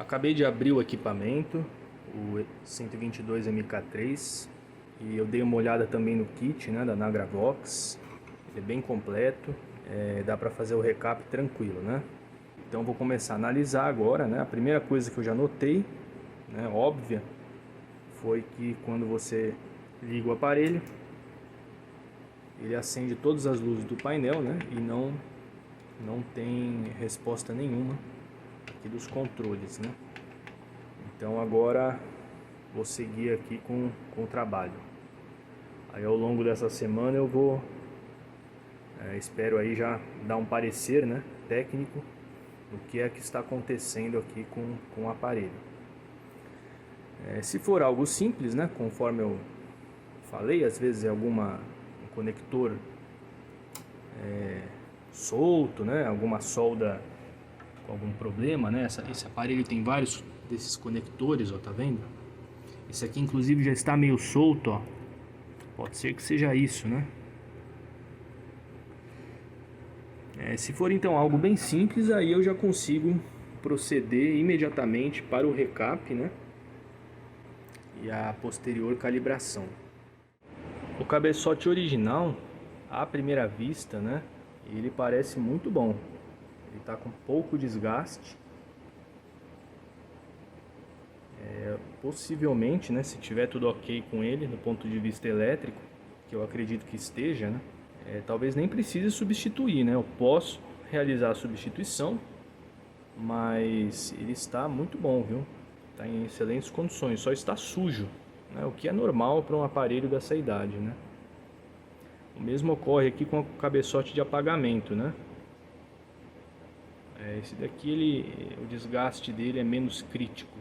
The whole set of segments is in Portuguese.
Acabei de abrir o equipamento, o 122 MK3, e eu dei uma olhada também no kit, né, da Nagravox. Ele é bem completo, dá para fazer o recap tranquilo, né? Então vou começar a analisar agora, né? A primeira coisa que eu já notei, né, óbvia, foi que quando você liga o aparelho, ele acende todas as luzes do painel, né? E não tem resposta nenhuma aqui dos controles, né? Então agora vou seguir aqui com o trabalho. Aí ao longo dessa semana eu vou espero aí já dar um parecer, né, técnico do que é que está acontecendo aqui com o aparelho. Se for algo simples, né, conforme eu falei, às vezes é um conector solto, né, alguma solda com algum problema, né? Esse aparelho tem vários desses conectores, ó, tá vendo? Esse aqui inclusive já está meio solto, ó. Pode ser que seja isso, né? Se for então algo bem simples, aí eu já consigo proceder imediatamente para o recap, né? E a posterior calibração. O cabeçote original, à primeira vista, né? Ele parece muito bom. Ele está com pouco desgaste. Possivelmente, né, se tiver tudo ok com ele do ponto de vista elétrico, que eu acredito que esteja, né, talvez nem precise substituir, né? Eu posso realizar a substituição, mas ele está muito bom, viu? Está em excelentes condições, só está sujo, né? O que é normal para um aparelho dessa idade, né? O mesmo ocorre aqui com o cabeçote de apagamento, né? Esse daqui, o desgaste dele é menos crítico.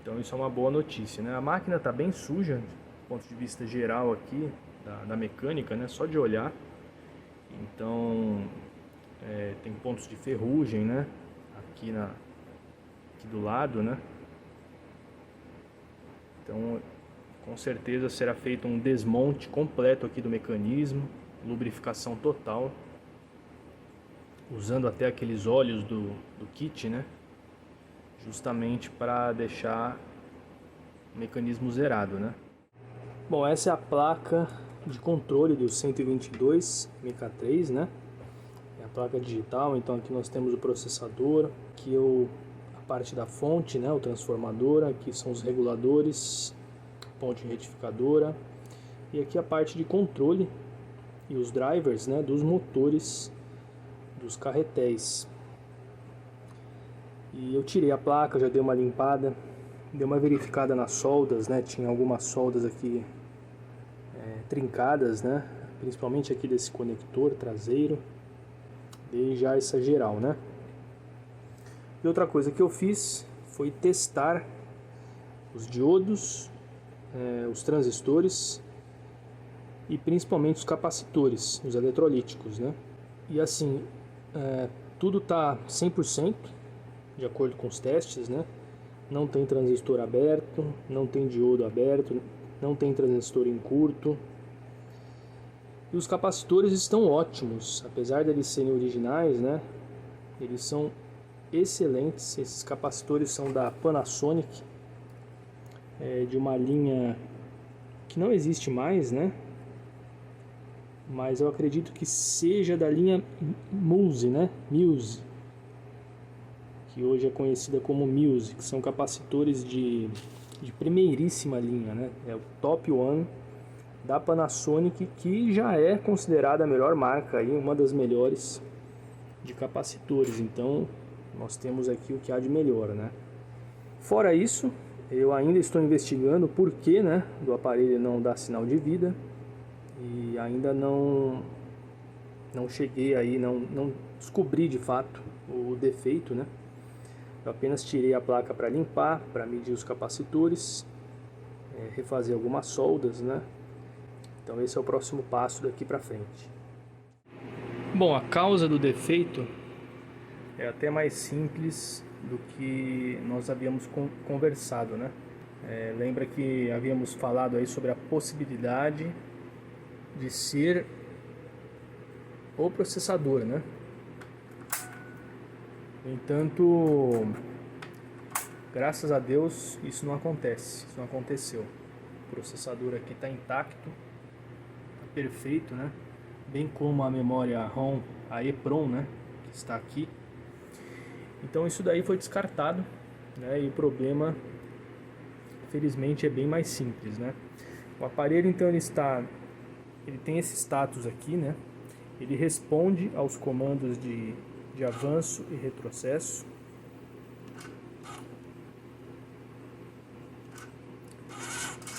Então isso é uma boa notícia, né? A máquina está bem suja, do ponto de vista geral aqui, da mecânica, né? Só de olhar. Então, tem pontos de ferrugem, né? Aqui do lado, né? Então, com certeza será feito um desmonte completo aqui do mecanismo, lubrificação total, usando até aqueles óleos do kit, né? Justamente para deixar o mecanismo zerado, né? Bom, essa é a placa de controle do 122 MK3, né? É a placa digital. Então aqui nós temos o processador, aqui a parte da fonte, né? O transformador, aqui são os reguladores, ponte retificadora, e aqui a parte de controle e os drivers, né? Dos motores dos carretéis. E eu tirei a placa, já dei uma limpada, dei uma verificada nas soldas, né? Tinha algumas soldas aqui trincadas, né? Principalmente aqui desse conector traseiro. Dei já essa geral, né? E outra coisa que eu fiz foi testar os diodos, os transistores e principalmente os capacitores, os eletrolíticos, né? E assim, tudo tá 100%. De acordo com os testes, né? Não tem transistor aberto, não tem diodo aberto, não tem transistor em curto. E os capacitores estão ótimos, apesar de eles serem originais, né? Eles são excelentes. Esses capacitores são da Panasonic, de uma linha que não existe mais, né? Mas eu acredito que seja da linha Muse, né? Muse, que hoje é conhecida como Muse, que são capacitores de primeiríssima linha, né? É o Top One da Panasonic, que já é considerada a melhor marca, aí, uma das melhores de capacitores. Então nós temos aqui o que há de melhor, né? Fora isso, eu ainda estou investigando o porquê, né, do aparelho não dar sinal de vida, e ainda não cheguei aí, não descobri de fato o defeito, né? Eu apenas tirei a placa para limpar, para medir os capacitores, refazer algumas soldas, né? Então esse é o próximo passo daqui para frente. Bom, a causa do defeito é até mais simples do que nós havíamos conversado, né? Lembra que havíamos falado aí sobre a possibilidade de ser o processador, né? No entanto, graças a Deus, isso não acontece, isso não aconteceu. O processador aqui está intacto, está perfeito, né? Bem como a memória ROM, a EEPROM, né? Que está aqui. Então isso daí foi descartado, né? E o problema, felizmente, é bem mais simples, né? O aparelho, então, ele tem esse status aqui, né? Ele responde aos comandos de avanço e retrocesso.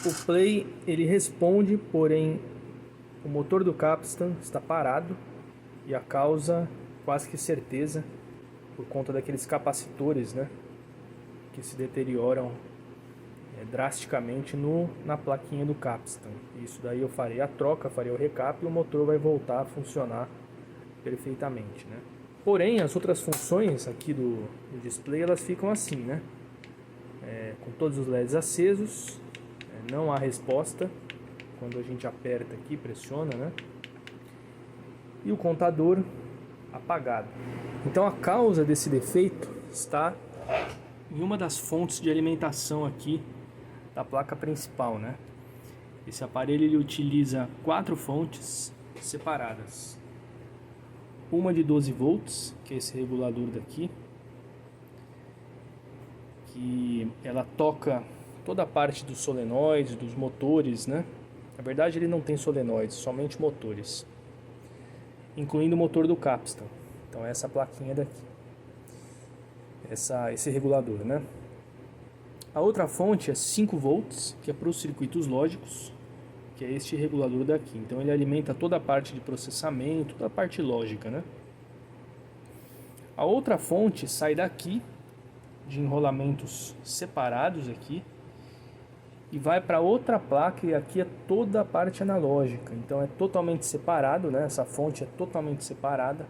O play, ele responde, porém o motor do Capstan está parado, e a causa quase que certeza por conta daqueles capacitores, né, que se deterioram drasticamente na plaquinha do Capstan. Isso daí eu farei a troca, farei o recap e o motor vai voltar a funcionar perfeitamente, né? Porém, as outras funções aqui do display, elas ficam assim, né? Com todos os LEDs acesos, não há resposta quando a gente aperta aqui, pressiona, né? E o contador apagado. Então a causa desse defeito está em uma das fontes de alimentação aqui da placa principal, né? Esse aparelho ele utiliza 4 fontes separadas. Uma de 12 volts, que é esse regulador daqui, que ela toca toda a parte dos solenoides, dos motores, né? Na verdade ele não tem solenoides, somente motores, incluindo o motor do Capstan. Então essa plaquinha daqui, esse regulador, né? A outra fonte é 5 volts, que é para os circuitos lógicos, que é este regulador daqui. Então ele alimenta toda a parte de processamento, toda a parte lógica, né? A outra fonte sai daqui, de enrolamentos separados aqui, e vai para outra placa, e aqui é toda a parte analógica. Então é totalmente separado, né? Essa fonte é totalmente separada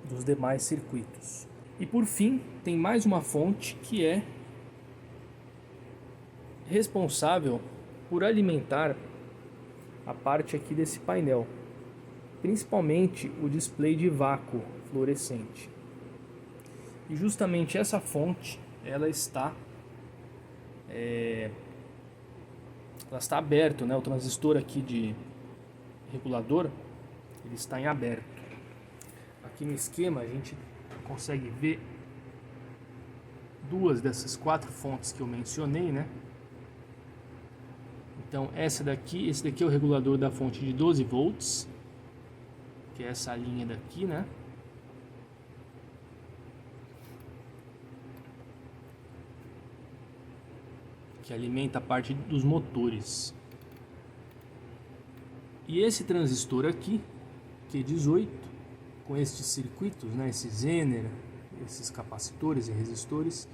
dos demais circuitos. E por fim, tem mais uma fonte que é responsável por alimentar a parte aqui desse painel, principalmente o display de vácuo fluorescente. E justamente essa fonte, ela está aberto, né? O transistor aqui de regulador, ele está em aberto. Aqui no esquema a gente consegue ver duas dessas 4 fontes que eu mencionei, né? Então esse daqui é o regulador da fonte de 12 volts, que é essa linha daqui, né? Que alimenta a parte dos motores. E esse transistor aqui, Q18, com estes circuitos, né, esse Zener, esses capacitores e resistores,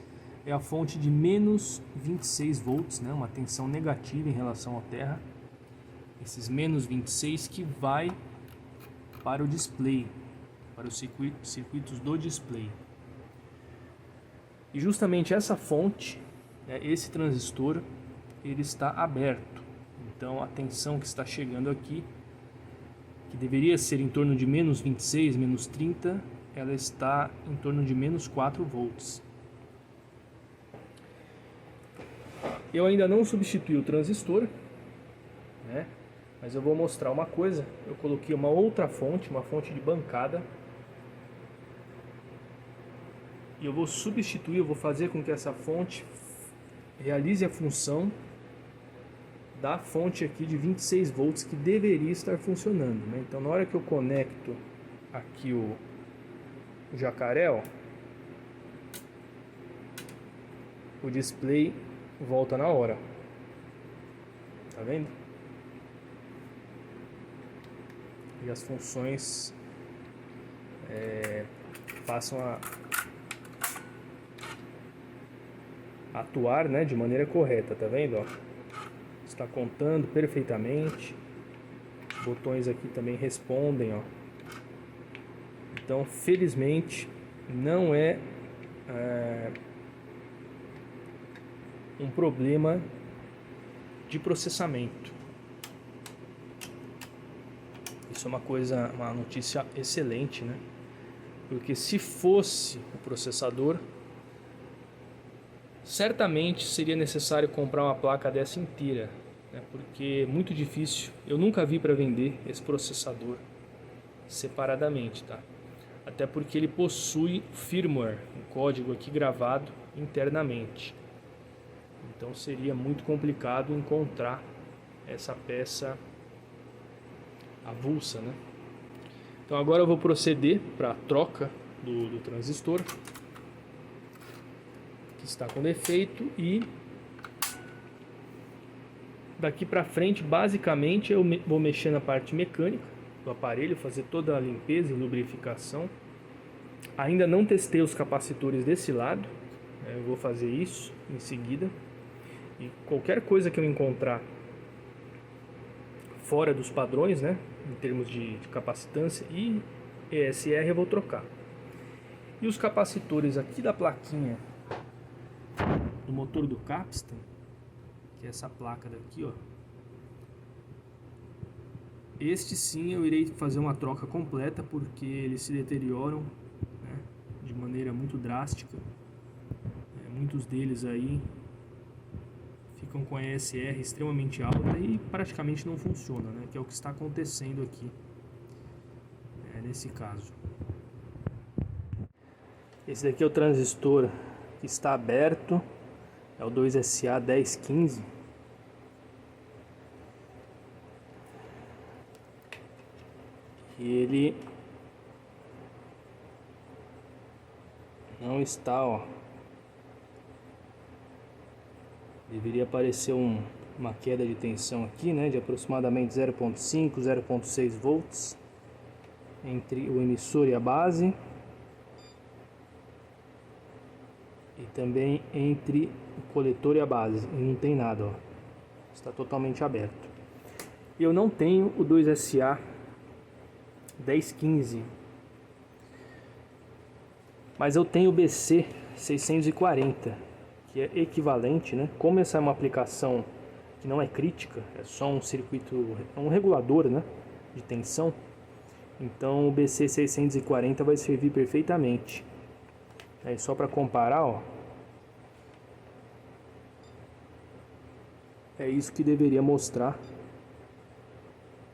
é a fonte de menos 26 volts, né, uma tensão negativa em relação à terra. Esses menos 26 que vai para o display, para os circuitos do display. E justamente essa fonte, esse transistor, ele está aberto. Então a tensão que está chegando aqui, que deveria ser em torno de menos 26, menos 30, ela está em torno de menos 4 volts. Eu ainda não substituí o transistor, né? Mas eu vou mostrar uma coisa. Eu coloquei uma outra fonte, uma fonte de bancada, e eu vou substituir, eu vou fazer com que essa fonte realize a função da fonte aqui de 26 volts que deveria estar funcionando, né? Então na hora que eu conecto aqui o jacaré, ó, o display volta na hora, tá vendo? E as funções passam a atuar, né, de maneira correta, tá vendo? Ó? Está contando perfeitamente. Os botões aqui também respondem, ó. Então, felizmente, não é um problema de processamento. Isso é uma notícia excelente, né? porque se fosse o processador, certamente seria necessário comprar uma placa dessa inteira, né? Porque é muito difícil. Eu nunca vi para vender esse processador separadamente, tá? Até porque ele possui firmware, um código aqui gravado internamente. Então seria muito complicado encontrar essa peça avulsa, né? Então agora eu vou proceder para a troca do transistor, que está com defeito, e daqui para frente basicamente eu vou mexer na parte mecânica do aparelho, fazer toda a limpeza e lubrificação. Ainda não testei os capacitores desse lado, né? Eu vou fazer isso em seguida, e qualquer coisa que eu encontrar fora dos padrões, né, em termos de capacitância e ESR, eu vou trocar. E os capacitores aqui da plaquinha do motor do Capstan, que é essa placa daqui, ó, este sim eu irei fazer uma troca completa, porque eles se deterioram, né, de maneira muito drástica. Muitos deles aí ficam com a ESR extremamente alta e praticamente não funciona, né? Que é o que está acontecendo aqui, nesse caso. Esse daqui é o transistor que está aberto, é o 2SA1015. E ele não está, ó. Deveria aparecer uma queda de tensão aqui, né, de aproximadamente 0,5, 0,6 volts entre o emissor e a base, e também entre o coletor e a base. E não tem nada, ó. Está totalmente aberto. Eu não tenho o 2SA 1015, mas eu tenho o BC 640, que é equivalente, né? Como essa é uma aplicação que não é crítica, é só um circuito, é um regulador, né, de tensão, então o BC 640 vai servir perfeitamente. Aí só para comparar, ó, é isso que deveria mostrar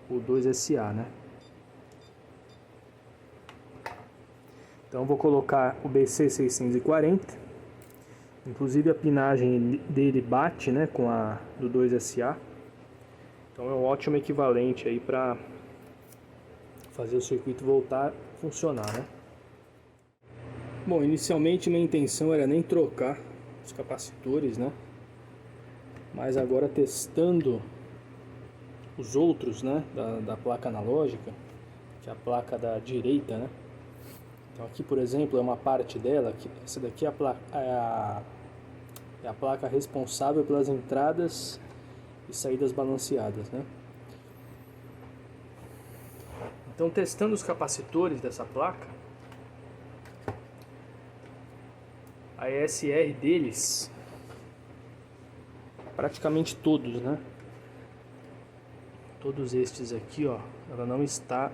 o 2SA, né? Então eu vou colocar o BC 640. Inclusive a pinagem dele bate, né, com a do 2SA. Então é um ótimo equivalente aí para fazer o circuito voltar a funcionar, né? Bom, inicialmente minha intenção era nem trocar os capacitores, né? Mas agora testando os outros, né, da placa analógica, que é a placa da direita, né? Então aqui, por exemplo, é uma parte dela, essa daqui é a placa responsável pelas entradas e saídas balanceadas, né? Então, testando os capacitores dessa placa, a ESR deles, praticamente todos, né? Todos estes aqui, ó, ela não está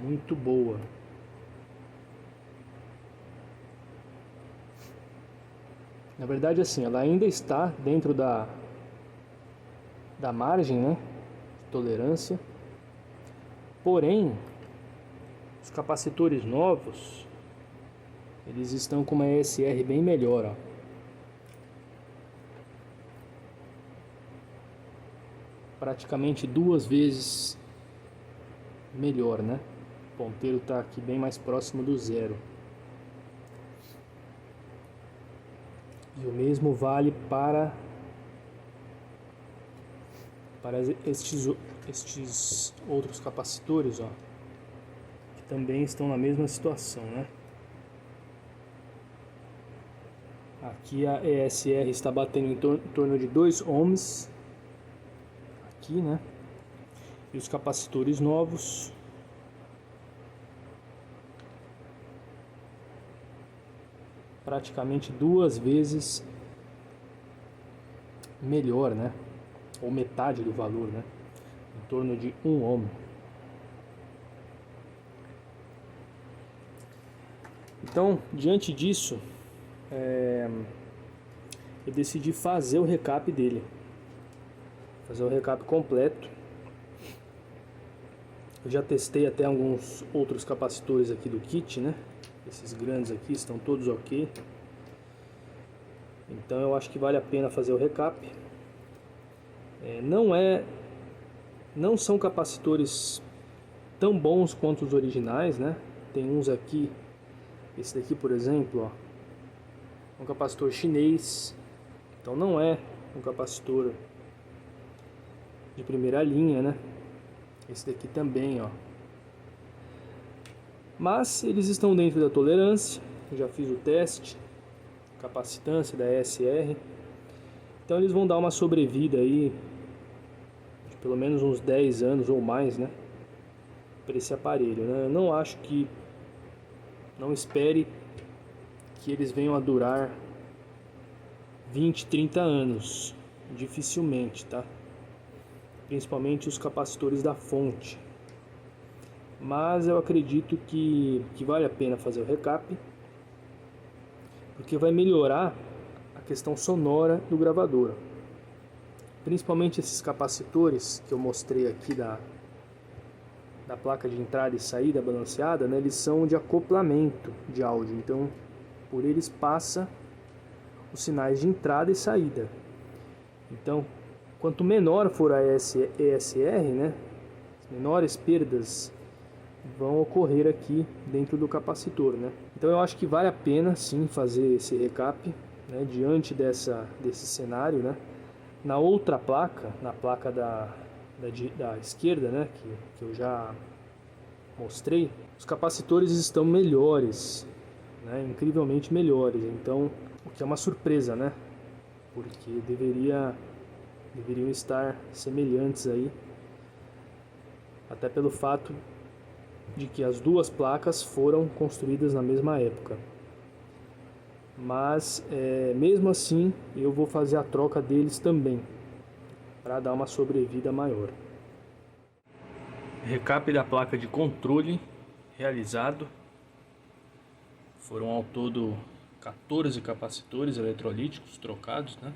muito boa. Na verdade, assim, ela ainda está dentro da margem, né, de tolerância. Porém, os capacitores novos, eles estão com uma ESR bem melhor, ó. Praticamente 2 vezes melhor, né? O ponteiro está aqui bem mais próximo do zero. E o mesmo vale para estes outros capacitores, ó, que também estão na mesma situação, né? Aqui a ESR está batendo em torno de 2 ohms, aqui, né? E os capacitores novos praticamente 2 vezes melhor, né? Ou metade do valor, né? Em torno de 1 ohm. Então, diante disso, eu decidi fazer o recap dele. Fazer o recap completo. Eu já testei até alguns outros capacitores aqui do kit, né? Esses grandes aqui estão todos ok. Então eu acho que vale a pena fazer o recap. Não são capacitores tão bons quanto os originais, né? Tem uns aqui, esse daqui por exemplo, ó, um capacitor chinês. Então não é um capacitor de primeira linha, né? Esse daqui também, ó. Mas eles estão dentro da tolerância. Eu já fiz o teste, capacitância da ESR. Então eles vão dar uma sobrevida aí de pelo menos uns 10 anos ou mais, né? Para esse aparelho, né? Eu não acho que... Não espere que eles venham a durar 20, 30 anos. Dificilmente, tá? Principalmente os capacitores da fonte. Mas eu acredito que vale a pena fazer o recap, porque vai melhorar a questão sonora do gravador. Principalmente esses capacitores que eu mostrei aqui da placa de entrada e saída balanceada, né, eles são de acoplamento de áudio, então por eles passa os sinais de entrada e saída. Então, quanto menor for a ESR, né, menores perdas vão ocorrer aqui dentro do capacitor, né? Então eu acho que vale a pena sim fazer esse recap, né, diante desse cenário, né? Na outra placa, na placa da esquerda, né, que eu já mostrei, os capacitores estão melhores, né, incrivelmente melhores. Então, o que é uma surpresa, né? Porque deveriam estar semelhantes aí, até pelo fato de que as duas placas foram construídas na mesma época. Mas mesmo assim eu vou fazer a troca deles também, para dar uma sobrevida maior. Recap da placa de controle realizado. Foram ao todo 14 capacitores eletrolíticos trocados, né?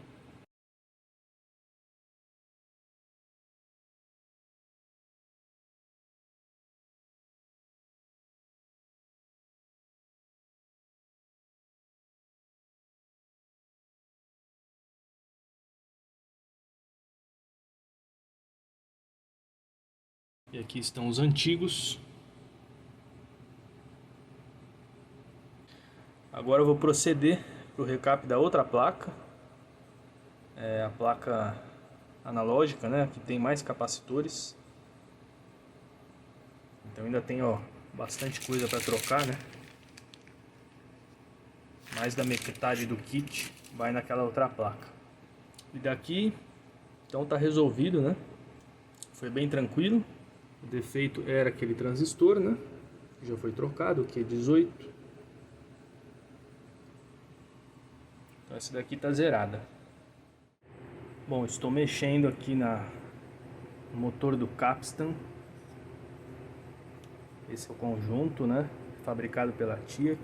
E aqui estão os antigos. Agora eu vou proceder para o recap da outra placa. A placa analógica, né? Que tem mais capacitores. Então ainda tem, ó, bastante coisa para trocar, né? Mais da metade do kit vai naquela outra placa. E daqui, então tá resolvido, né? Foi bem tranquilo. O defeito era aquele transistor, né? Já foi trocado, o Q18. Então essa daqui tá zerada. Bom, estou mexendo aqui no motor do Capstan. Esse é o conjunto, né? Fabricado pela TIAC.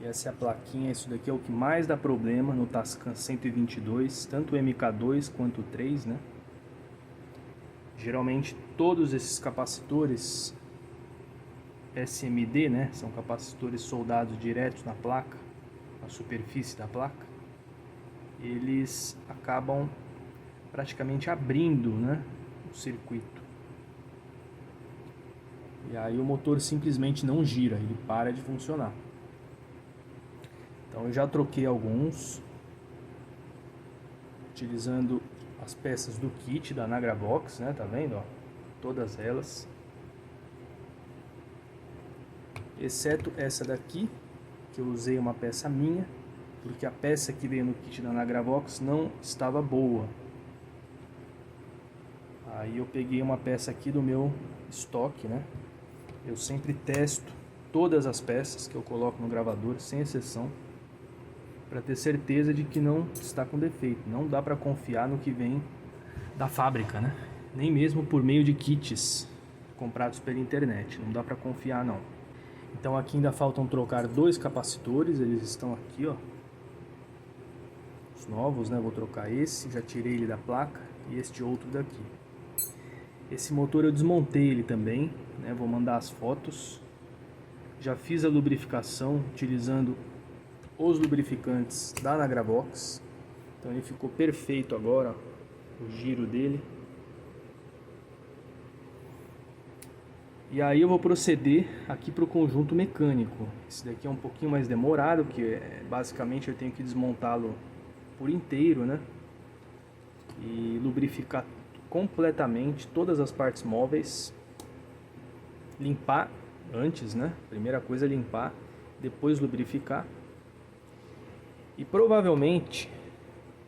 E essa é a plaquinha, isso daqui é o que mais dá problema no Tascam 122, tanto o MK2 quanto o 3, né? Geralmente todos esses capacitores SMD, né, são capacitores soldados diretos na placa, na superfície da placa. Eles acabam praticamente abrindo, né, o circuito. E aí o motor simplesmente não gira, ele para de funcionar. Então eu já troquei alguns, utilizando as peças do kit da Nagravox, né? Tá vendo, ó? Todas elas, exceto essa daqui, que eu usei uma peça minha, porque a peça que veio no kit da Nagravox não estava boa. Aí eu peguei uma peça aqui do meu estoque, né? Eu sempre testo todas as peças que eu coloco no gravador, sem exceção, para ter certeza de que não está com defeito. Não dá para confiar no que vem da fábrica, né? Nem mesmo por meio de kits comprados pela internet. Não dá para confiar, não. Então aqui ainda faltam trocar 2 capacitores, eles estão aqui, ó. Os novos, né? Vou trocar esse, já tirei ele da placa, e este outro daqui. Esse motor eu desmontei ele também, né? Vou mandar as fotos. Já fiz a lubrificação utilizando os lubrificantes da Nagravox. Então ele ficou perfeito agora, ó, o giro dele. E aí eu vou proceder aqui para o conjunto mecânico. Esse daqui é um pouquinho mais demorado, porque basicamente eu tenho que desmontá-lo por inteiro, né? E lubrificar completamente todas as partes móveis. Limpar antes, né? Primeira coisa é limpar, depois lubrificar. E provavelmente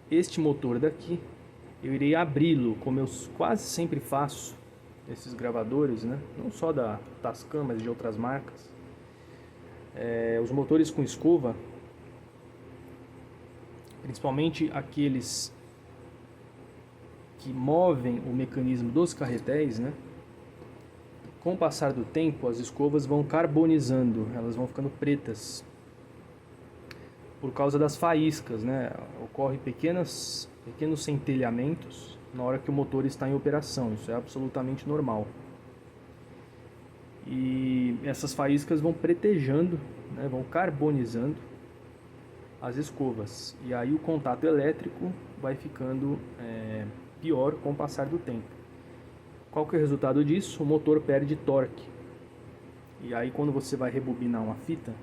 este motor daqui eu irei abri-lo, como eu quase sempre faço esses gravadores, né? Não só da Tascam, mas de outras marcas. Os motores com escova, principalmente aqueles que movem o mecanismo dos carretéis, né? Com o passar do tempo, as escovas vão carbonizando, elas vão ficando pretas por causa das faíscas, né? Ocorre pequenos centelhamentos na hora que o motor está em operação. Isso é absolutamente normal. E essas faíscas vão pretejando, né? Vão carbonizando as escovas. E aí o contato elétrico vai ficando pior com o passar do tempo. Qual que é o resultado disso? O motor perde torque. E aí quando você vai rebobinar uma fita,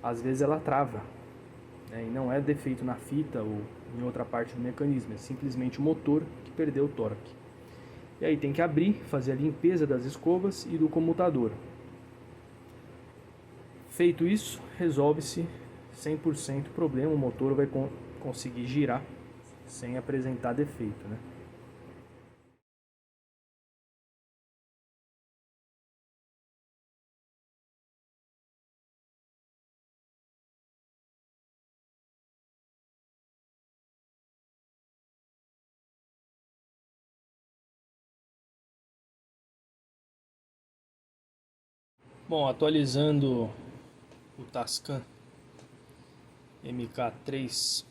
às vezes ela trava, né? E não é defeito na fita ou em outra parte do mecanismo, é simplesmente o motor que perdeu o torque. E aí tem que abrir, fazer a limpeza das escovas e do comutador. Feito isso, resolve-se 100% o problema, o motor vai conseguir girar sem apresentar defeito, né? Bom, atualizando o Tascam MK3,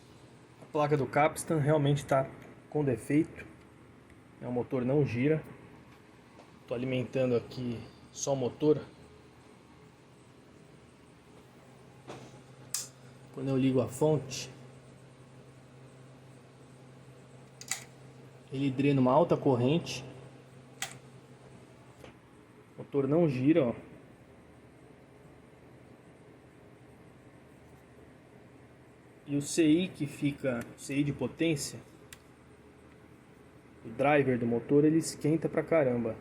a placa do Capstan realmente está com defeito, o motor não gira. Estou alimentando aqui só o motor. Quando eu ligo a fonte, ele drena uma alta corrente, o motor não gira, ó. E o CI que fica, CI de potência, o driver do motor, ele esquenta pra caramba.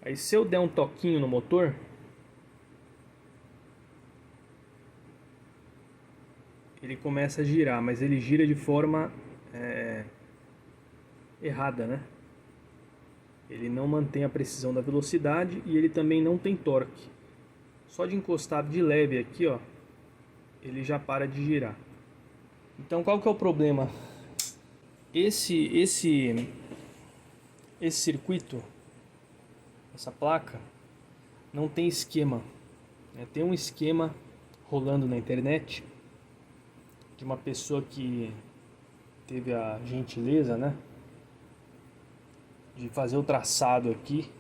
Aí se eu der um toquinho no motor, ele começa a girar, mas ele gira de forma errada, né? Ele não mantém a precisão da velocidade e ele também não tem torque. Só de encostar de leve aqui, ó, ele já para de girar. Então qual que é o problema? Esse circuito, essa placa, não tem esquema, né? Tem um esquema rolando na internet de uma pessoa que teve a gentileza, né, de fazer o traçado aqui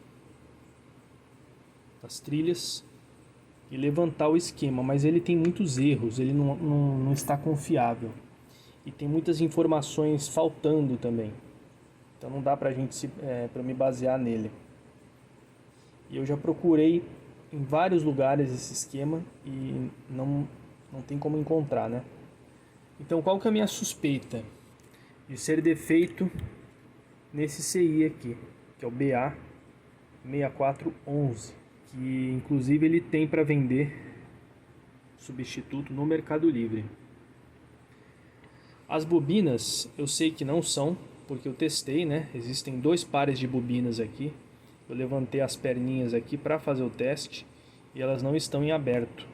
das trilhas e levantar o esquema, mas ele tem muitos erros, ele não está confiável e tem muitas informações faltando também, então não dá pra gente para me basear nele. E eu já procurei em vários lugares esse esquema e não tem como encontrar, né? Então qual que é a minha suspeita? De ser defeito nesse CI aqui, que é o BA6411, que inclusive ele tem para vender substituto no Mercado Livre. As bobinas eu sei que não são, porque eu testei, né? Existem 2 pares de bobinas aqui. Eu levantei as perninhas aqui para fazer o teste e elas não estão em aberto.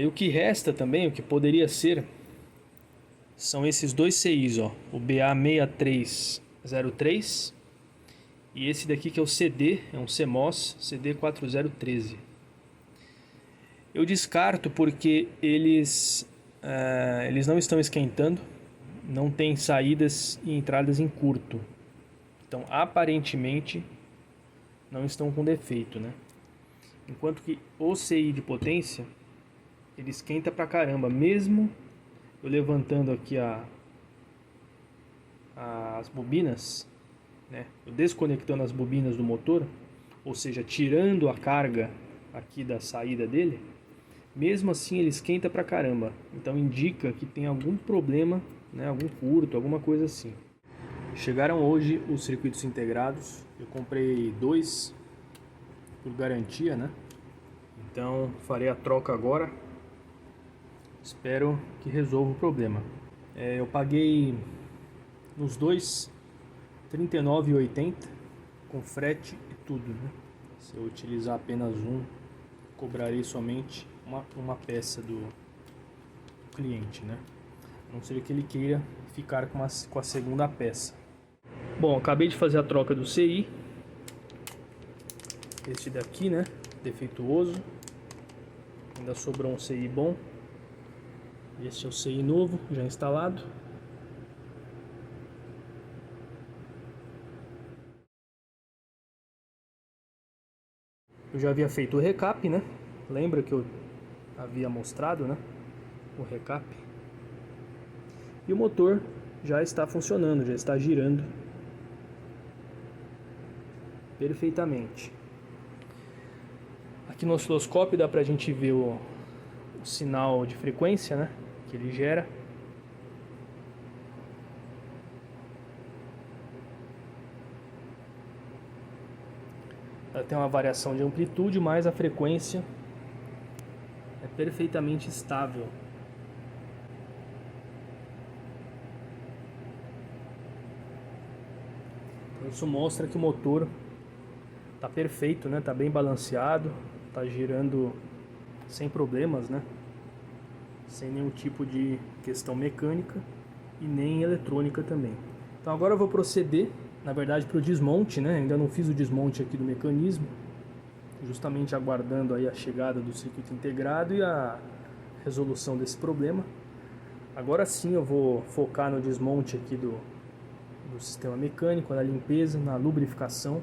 E o que resta também, o que poderia ser, são esses 2 CIs, ó, o BA6303 E esse daqui que é o CD, é um CMOS CD4013. Eu descarto porque eles não estão esquentando, não tem saídas e entradas em curto. Então, aparentemente, não estão com defeito, né? Enquanto que o CI de potência, ele esquenta pra caramba, mesmo eu levantando aqui as bobinas, né? Eu desconectando as bobinas do motor, ou seja, tirando a carga aqui da saída dele, mesmo assim ele esquenta pra caramba. Então indica que tem algum problema, né? Algum curto, alguma coisa assim. Chegaram hoje os circuitos integrados. Eu comprei 2 por garantia, né? Então farei a troca agora. Espero que resolva o problema. Eu paguei nos dois R$ 39,80 com frete e tudo, né? Se eu utilizar apenas um, cobrarei somente uma peça do cliente, né? A não ser que ele queira ficar com a segunda peça. Bom, acabei de fazer a troca do CI. Este daqui, né? Defeituoso. Ainda sobrou um CI bom. Este é o CI novo, já instalado. Eu já havia feito o recap, né? Lembra que eu havia mostrado, né? O recap. E o motor já está funcionando, já está girando perfeitamente. Aqui no osciloscópio dá pra gente ver o sinal de frequência, né? Que ele gera. Ela tem uma variação de amplitude, mas a frequência é perfeitamente estável. Então isso mostra que o motor está perfeito, né? Tá bem balanceado, tá girando sem problemas, né? Sem nenhum tipo de questão mecânica e nem eletrônica também. Então agora eu vou proceder, na verdade, para o desmonte, né? Ainda não fiz o desmonte aqui do mecanismo, justamente aguardando aí a chegada do circuito integrado e a resolução desse problema. Agora sim eu vou focar no desmonte aqui do sistema mecânico, na limpeza, na lubrificação.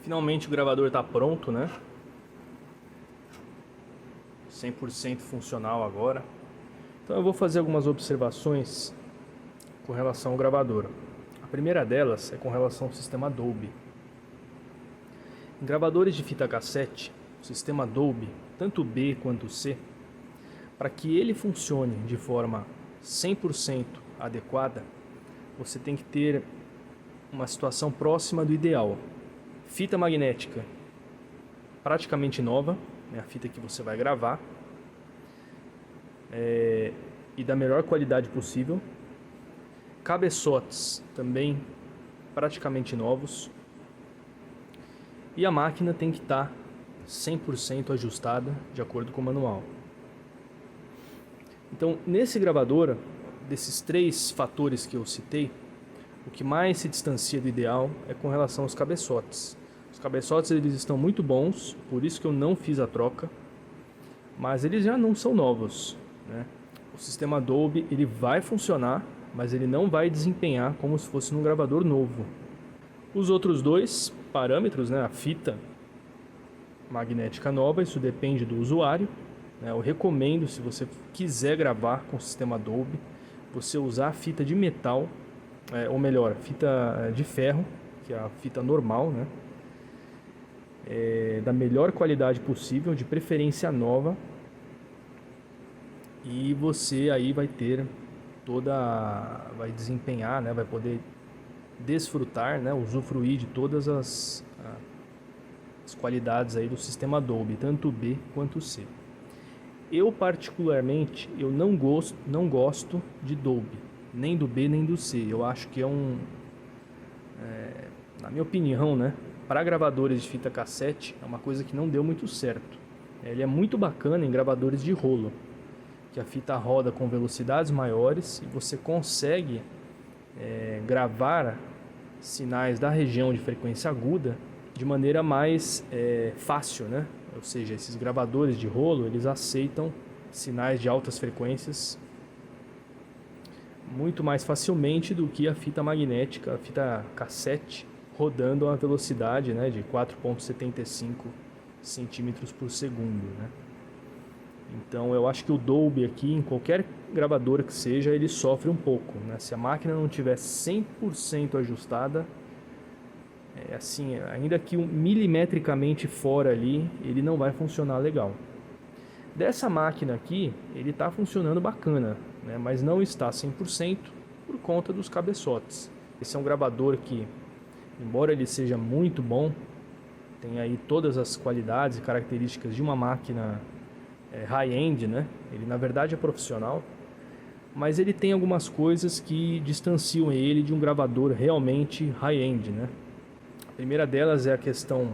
Finalmente o gravador está pronto, né? 100% funcional agora. Então eu vou fazer algumas observações com relação ao gravador. A primeira delas é com relação ao sistema Dolby. Em gravadores de fita cassete, o sistema Dolby, tanto B quanto C, para que ele funcione de forma 100% adequada, você tem que ter uma situação próxima do ideal. Fita magnética praticamente nova, né, a fita que você vai gravar, e da melhor qualidade possível. Cabeçotes também praticamente novos. E a máquina tem que estar 100% ajustada de acordo com o manual. Então, nesse gravador, desses 3 fatores que eu citei, o que mais se distancia do ideal é com relação aos cabeçotes. Os cabeçotes eles estão muito bons, por isso que eu não fiz a troca, mas eles já não são novos, né? O sistema Dolby ele vai funcionar, mas ele não vai desempenhar como se fosse num gravador novo. Os outros 2 parâmetros, né, a fita magnética nova, isso depende do usuário, né? Eu recomendo, se você quiser gravar com o sistema Dolby, você usar a fita de metal, ou melhor, fita de ferro, que é a fita normal, né? Da melhor qualidade possível, de preferência nova, e você aí vai ter vai desempenhar, né? Vai poder desfrutar, né? Usufruir de todas as qualidades aí do sistema Dolby, tanto B quanto C. Eu particularmente não gosto de Dolby, nem do B nem do C. Eu acho que na minha opinião, né, para gravadores de fita cassete é uma coisa que não deu muito certo. Ele é muito bacana em gravadores de rolo, que a fita roda com velocidades maiores e você consegue gravar sinais da região de frequência aguda de maneira mais fácil, né? Ou seja, esses gravadores de rolo eles aceitam sinais de altas frequências muito mais facilmente do que a fita magnética, a fita cassete, rodando a velocidade, né, de 4,75 centímetros por segundo, né? Então eu acho que o Dolby aqui, em qualquer gravador que seja, ele sofre um pouco, né? Se a máquina não tiver 100% ajustada, assim, ainda que milimetricamente fora ali, ele não vai funcionar legal. Dessa máquina aqui, ele está funcionando bacana, né? Mas não está 100% por conta dos cabeçotes. Esse é um gravador que, embora ele seja muito bom, tem aí todas as qualidades e características de uma máquina high-end, né? Ele na verdade é profissional, mas ele tem algumas coisas que distanciam ele de um gravador realmente high-end, né? A primeira delas é a questão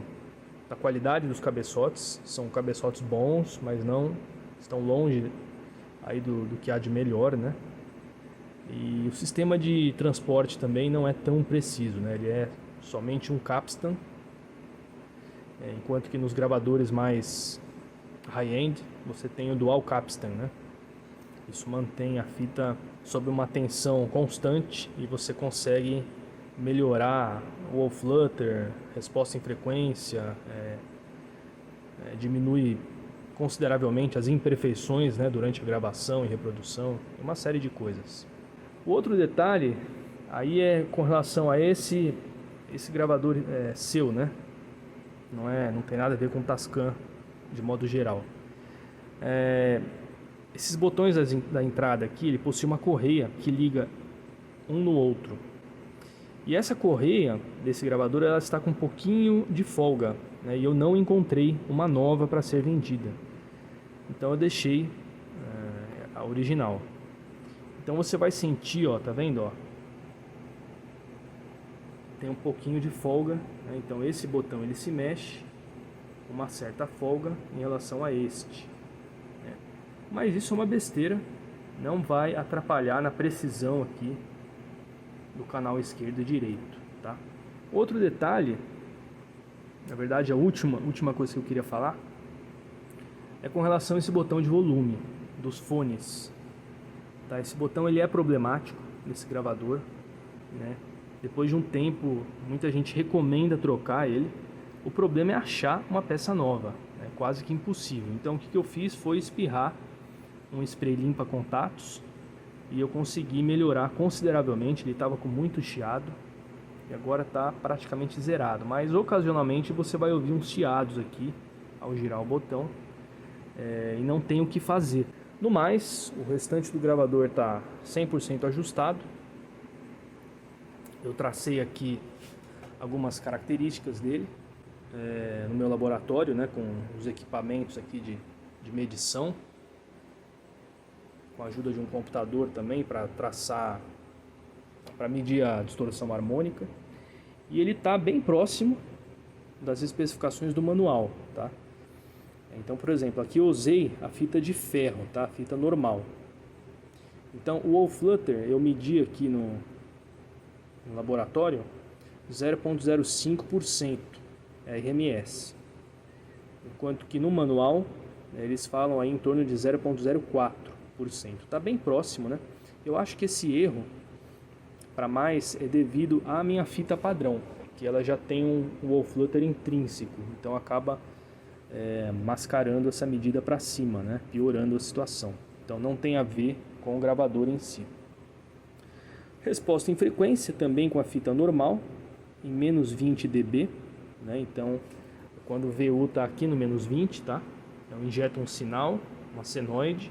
da qualidade dos cabeçotes. São cabeçotes bons, mas não estão longe aí do que há de melhor, né? E o sistema de transporte também não é tão preciso, né? Ele é somente um capstan, enquanto que nos gravadores mais high-end você tem o dual capstan, né? Isso mantém a fita sob uma tensão constante e você consegue melhorar o wall flutter, resposta em frequência, diminui consideravelmente as imperfeições, né, durante a gravação e reprodução, uma série de coisas. O outro detalhe aí é com relação a esse gravador seu, né? Não tem nada a ver com o Tascam de modo geral. Esses botões da entrada aqui, ele possui uma correia que liga um no outro. E essa correia desse gravador ela está com um pouquinho de folga, né? E eu não encontrei uma nova para ser vendida. Então eu deixei a original. Então você vai sentir, ó, tá vendo, ó? Tem um pouquinho de folga, né? Então esse botão ele se mexe com uma certa folga em relação a este, né? Mas isso é uma besteira, não vai atrapalhar na precisão aqui do canal esquerdo e direito, tá? Outro detalhe, na verdade a última coisa que eu queria falar é com relação a esse botão de volume dos fones, tá? Esse botão ele é problemático nesse gravador, né? Depois de um tempo muita gente recomenda trocar ele. O problema é achar uma peça nova, é quase que impossível. Então o que eu fiz foi espirrar um spray limpa contatos e eu consegui melhorar consideravelmente. Ele estava com muito chiado e agora está praticamente zerado, mas ocasionalmente você vai ouvir uns chiados aqui ao girar o botão, e não tem o que fazer. No mais, o restante do gravador está 100% ajustado. Eu tracei aqui algumas características dele no meu laboratório, né, com os equipamentos aqui de medição, com a ajuda de um computador também para traçar, para medir a distorção harmônica, e ele está bem próximo das especificações do manual, tá? Então, por exemplo, aqui eu usei a fita de ferro, tá? A fita normal. Então, o All-Flutter eu medi aqui no laboratório 0,05% RMS, enquanto que no manual eles falam aí em torno de 0,04%. Está bem próximo, né? Eu acho que esse erro, para mais, é devido à minha fita padrão, que ela já tem um All-Flutter intrínseco, então acaba mascarando essa medida para cima, né? Piorando a situação. Então não tem a ver com o gravador em si. Resposta em frequência também com a fita normal, em menos 20 dB, né? Então quando o VU está aqui no menos 20, tá? Eu injeto um sinal, uma senoide,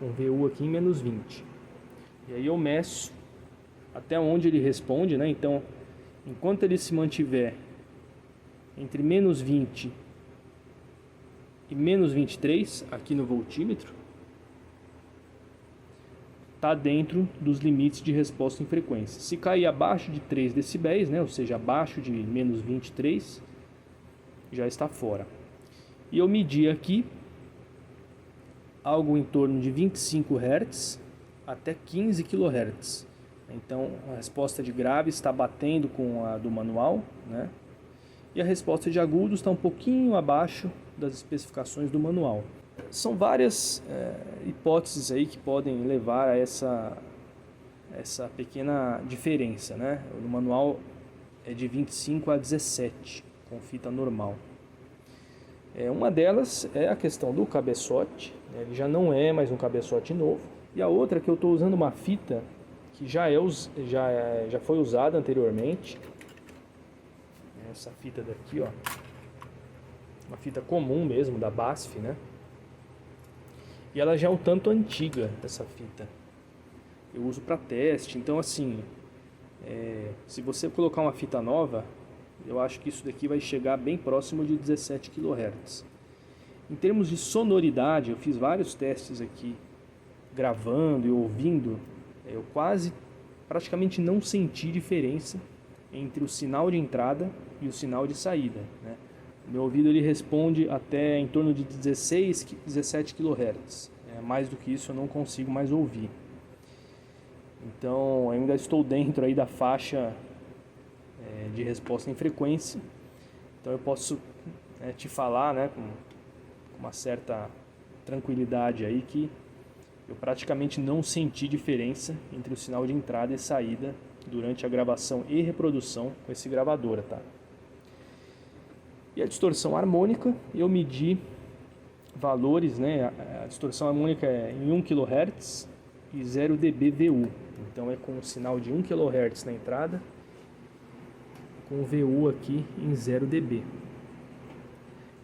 com VU aqui em menos 20. E aí eu meço até onde ele responde, né? Então, enquanto ele se mantiver entre menos 20 e menos 23 aqui no voltímetro, está dentro dos limites de resposta em frequência. Se cair abaixo de 3 decibéis, né? Ou seja, abaixo de menos 23, já está fora. E eu medi aqui algo em torno de 25 Hz até 15 kHz. Então a resposta de grave está batendo com a do manual, né? E a resposta de agudos está um pouquinho abaixo das especificações do manual. São várias hipóteses aí que podem levar a essa pequena diferença, né? No manual é de 25 a 17 com fita normal. Uma delas é a questão do cabeçote, né? Ele já não é mais um cabeçote novo. E a outra é que eu estou usando uma fita que já foi usada anteriormente. Essa fita daqui, ó, uma fita comum mesmo da BASF, né? E ela já é um tanto antiga, essa fita. Eu uso para teste, então assim, se você colocar uma fita nova, eu acho que isso daqui vai chegar bem próximo de 17 kHz. Em termos de sonoridade, eu fiz vários testes aqui, gravando e ouvindo. Eu praticamente não senti diferença entre o sinal de entrada e o sinal de saída, né? Meu ouvido ele responde até em torno de 16, 17 kHz. Mais do que isso eu não consigo mais ouvir. Então ainda estou dentro aí da faixa de resposta em frequência. Então eu posso te falar, né, com uma certa tranquilidade aí, que eu praticamente não senti diferença entre o sinal de entrada e saída durante a gravação e reprodução com esse gravador, tá? E a distorção harmônica, eu medi valores, né? A distorção harmônica é em 1 kHz e 0 dB VU. Então é com um sinal de 1 kHz na entrada, com o VU aqui em 0 dB.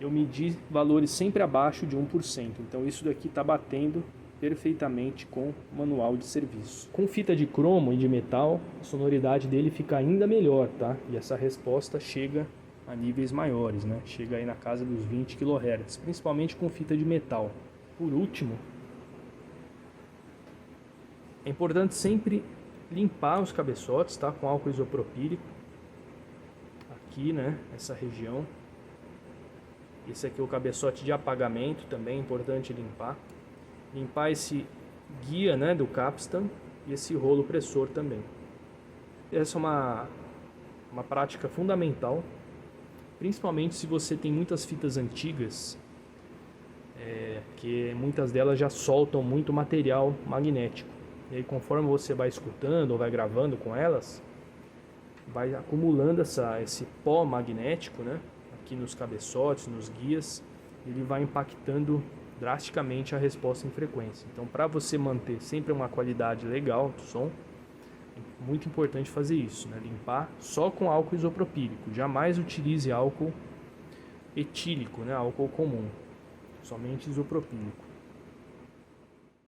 Eu medi valores sempre abaixo de 1%. Então isso daqui está batendo perfeitamente com o manual de serviço. Com fita de cromo e de metal, a sonoridade dele fica ainda melhor, tá? E essa resposta chega a níveis maiores, né? Chega aí na casa dos 20 kHz, principalmente com fita de metal. Por último, é importante sempre limpar os cabeçotes, tá? Com álcool isopropílico. Aqui, né? Essa região. Esse aqui é o cabeçote de apagamento, também é importante limpar. Limpar esse guia, né, do capstan e esse rolo pressor também. Essa é uma prática fundamental, principalmente se você tem muitas fitas antigas, que muitas delas já soltam muito material magnético. E aí, conforme você vai escutando ou vai gravando com elas, vai acumulando esse pó magnético, né, aqui nos cabeçotes, nos guias, ele vai impactando drasticamente a resposta em frequência. Então, para você manter sempre uma qualidade legal do som, é muito importante fazer isso, né? Limpar só com álcool isopropílico. Jamais utilize álcool etílico, né? Álcool comum, somente isopropílico.